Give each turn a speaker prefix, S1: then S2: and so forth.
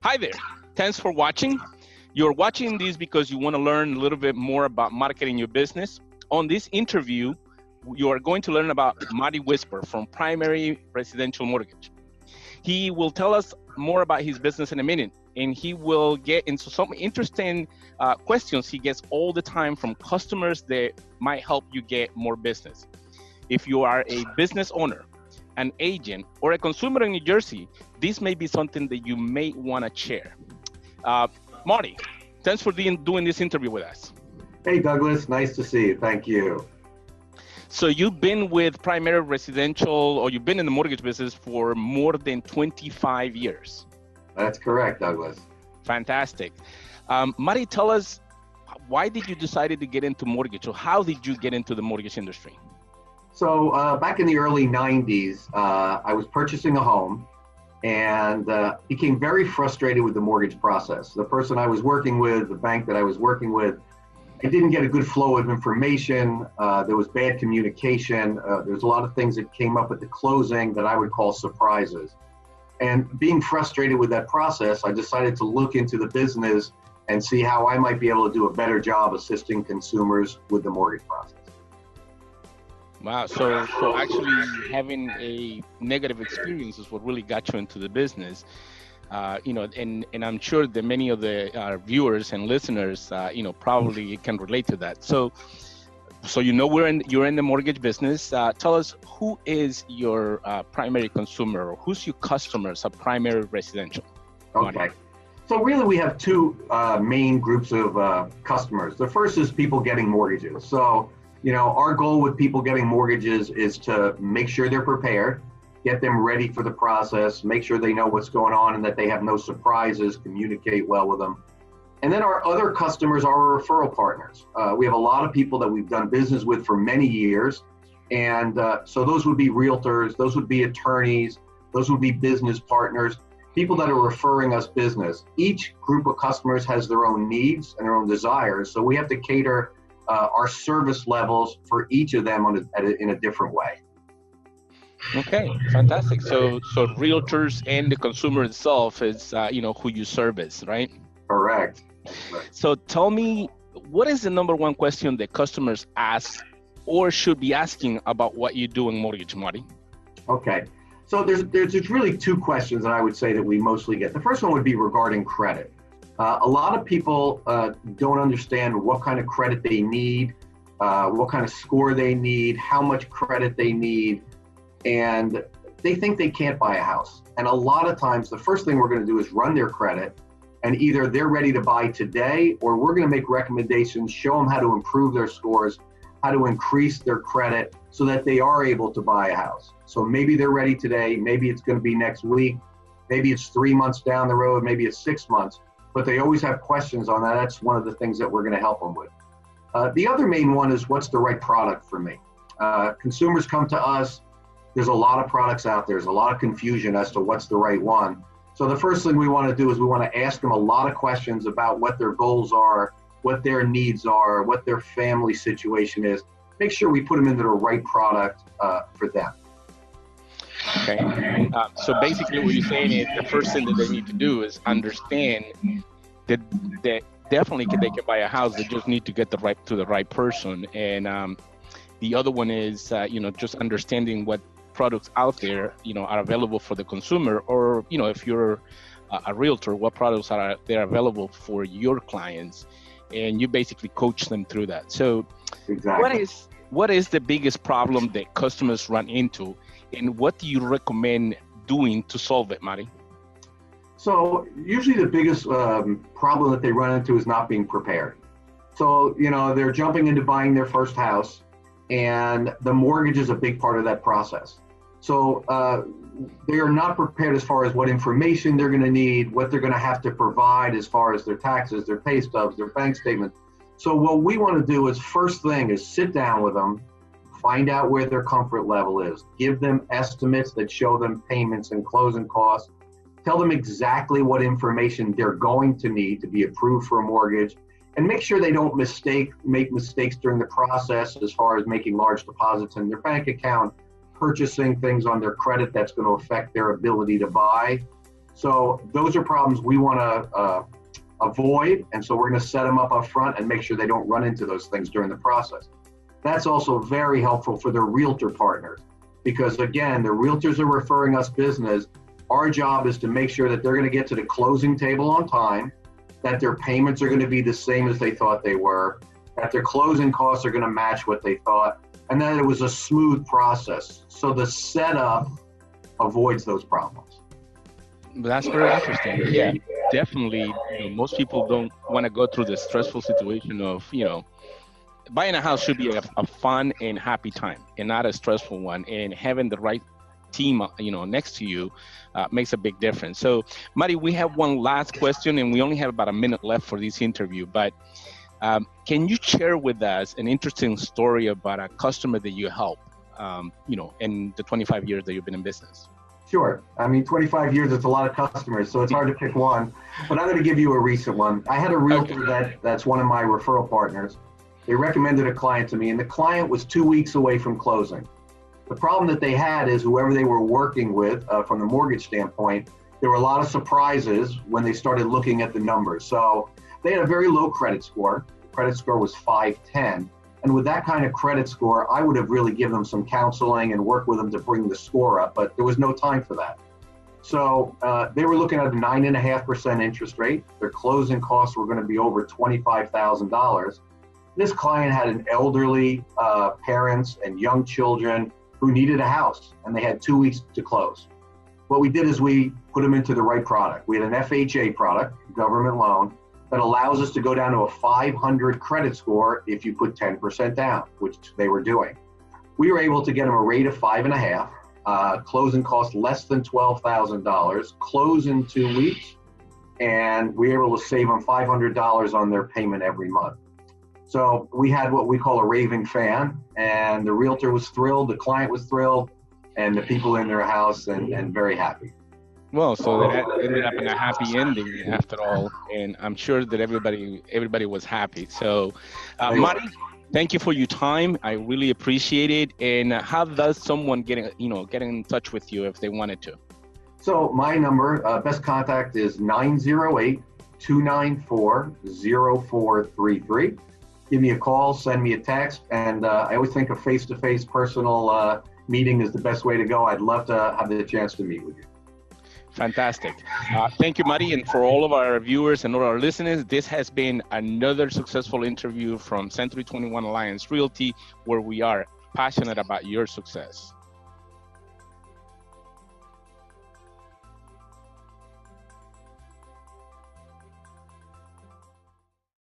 S1: Hi there. Thanks for watching. You're watching this because you want to learn a little bit more about marketing your business. On this interview, you are going to learn about Marty Witzburg from Primary Residential Mortgage. He will tell us more about his business in a minute, and he will get into some interesting questions he gets all the time from customers that might help you get more business. If you are a business owner, an agent, or a consumer in New Jersey, this may be something that you may want to share. Marty, thanks for doing this interview with us.
S2: Hey, Douglas, nice to see you. Thank you.
S1: So you've been with Primary Residential, or you've been in the mortgage business for more than 25 years.
S2: That's correct, Douglas.
S1: Fantastic. Marty, tell us, why did you decide to get into mortgage, or how did you get into the mortgage industry?
S2: So back in the early 90s, I was purchasing a home and became very frustrated with the mortgage process. The person I was working with, the bank that I was working with, I didn't get a good flow of information. There was bad communication. There's a lot of things that came up at the closing that I would call surprises. And being frustrated with that process, I decided to look into the business and see how I might be able to do a better job assisting consumers with the mortgage process.
S1: Wow, so actually having a negative experience is what really got you into the business. And I'm sure that many of the viewers and listeners, probably can relate to that. So you're in the mortgage business. Tell us, who is your primary consumer, or who's your customers of Primary Residential?
S2: Okay. So really we have two main groups of customers. The first is people getting mortgages. So, our goal with people getting mortgages is to make sure they're prepared, get them ready for the process, make sure they know what's going on and that they have no surprises, communicate well with them. And then our other customers are our referral partners. We have a lot of people that we've done business with for many years. And so those would be realtors, those would be attorneys, those would be business partners, people that are referring us business. Each group of customers has their own needs and their own desires. So we have to cater our service levels for each of them in a different way.
S1: Okay, fantastic. So realtors and the consumer itself is, who you service, right?
S2: Correct.
S1: So tell me, what is the number one question that customers ask or should be asking about what you do in mortgage, Marty?
S2: Okay, so there's really two questions that I would say that we mostly get. The first one would be regarding credit. A lot of people don't understand what kind of credit they need, what kind of score they need, how much credit they need, and they think they can't buy a house. And a lot of times, the first thing we're going to do is run their credit, and either they're ready to buy today, or we're going to make recommendations, show them how to improve their scores, how to increase their credit so that they are able to buy a house. So maybe they're ready today, maybe it's going to be next week, maybe it's 3 months down the road, maybe it's 6 months. But they always have questions on that. That's one of the things that we're going to help them with. The other main one is, what's the right product for me? Consumers come to us. There's a lot of products out there. There's a lot of confusion as to what's the right one. So the first thing we want to do is we want to ask them a lot of questions about what their goals are, what their needs are, what their family situation is. Make sure we put them into the right product for them.
S1: Okay. So basically what you're saying is the first thing that they need to do is understand that definitely they can buy a house. They just need to get the right person. And the other one is, just understanding what products out there, are available for the consumer, or, if you're a realtor, what products are there available for your clients, and you basically coach them through that. So
S2: exactly.
S1: What is the biggest problem that customers run into, and what do you recommend doing to solve it, Marty?
S2: So usually the biggest problem that they run into is not being prepared. So, they're jumping into buying their first house, and the mortgage is a big part of that process. So they are not prepared as far as what information they're going to need, what they're going to have to provide as far as their taxes, their pay stubs, their bank statements. So what we want to do is, first thing is sit down with them, find out where their comfort level is, give them estimates that show them payments and closing costs, tell them exactly what information they're going to need to be approved for a mortgage, and make sure they don't make mistakes during the process as far as making large deposits in their bank account, purchasing things on their credit that's going to affect their ability to buy. So those are problems we want to avoid, and so we're going to set them up front and make sure they don't run into those things during the process. That's also very helpful for their realtor partners, because again, the realtors are referring us business. Our job is to make sure that they're going to get to the closing table on time, that their payments are going to be the same as they thought they were, that their closing costs are going to match what they thought, and that it was a smooth process. So the setup avoids those problems.
S1: That's very interesting. Yeah, definitely. Most people don't want to go through the stressful situation of, buying a house should be a fun and happy time and not a stressful one. And having the right team, next to you makes a big difference. So, Mari, we have one last question, and we only have about a minute left for this interview. But can you share with us an interesting story about a customer that you help, in the 25 years that you've been in business?
S2: Sure. I mean, 25 years, it's a lot of customers, so it's hard to pick one. But I'm going to give you a recent one. I had a realtor that's one of my referral partners. They recommended a client to me, and the client was 2 weeks away from closing. The problem that they had is whoever they were working with, from the mortgage standpoint, there were a lot of surprises when they started looking at the numbers. So they had a very low credit score. The credit score was 510. And with that kind of credit score, I would have really given them some counseling and worked with them to bring the score up, but there was no time for that. So they were looking at a 9.5% interest rate. Their closing costs were going to be over $25,000. This client had an elderly parents and young children who needed a house, and they had 2 weeks to close. What we did is we put them into the right product. We had an FHA product, government loan, that allows us to go down to a 500 credit score if you put 10% down, which they were doing. We were able to get them a rate of 5.5, closing cost less than $12,000, close in 2 weeks, and we were able to save them $500 on their payment every month. So we had what we call a raving fan, and the realtor was thrilled, the client was thrilled, and the people in their house and very happy.
S1: Well, so that ended up in a happy ending after all, and I'm sure that everybody was happy. So, Mari, thank you for your time. I really appreciate it. And how does someone get in touch with you if they wanted to?
S2: So my number, best contact is 908-294-0433. Give me a call, send me a text, and I always think a face-to-face personal meeting is the best way to go. I'd love to have the chance to meet with you.
S1: Fantastic. Thank you, Mari. And for all of our viewers and all our listeners, this has been another successful interview from Century 21 Alliance Realty, where we are passionate about your success.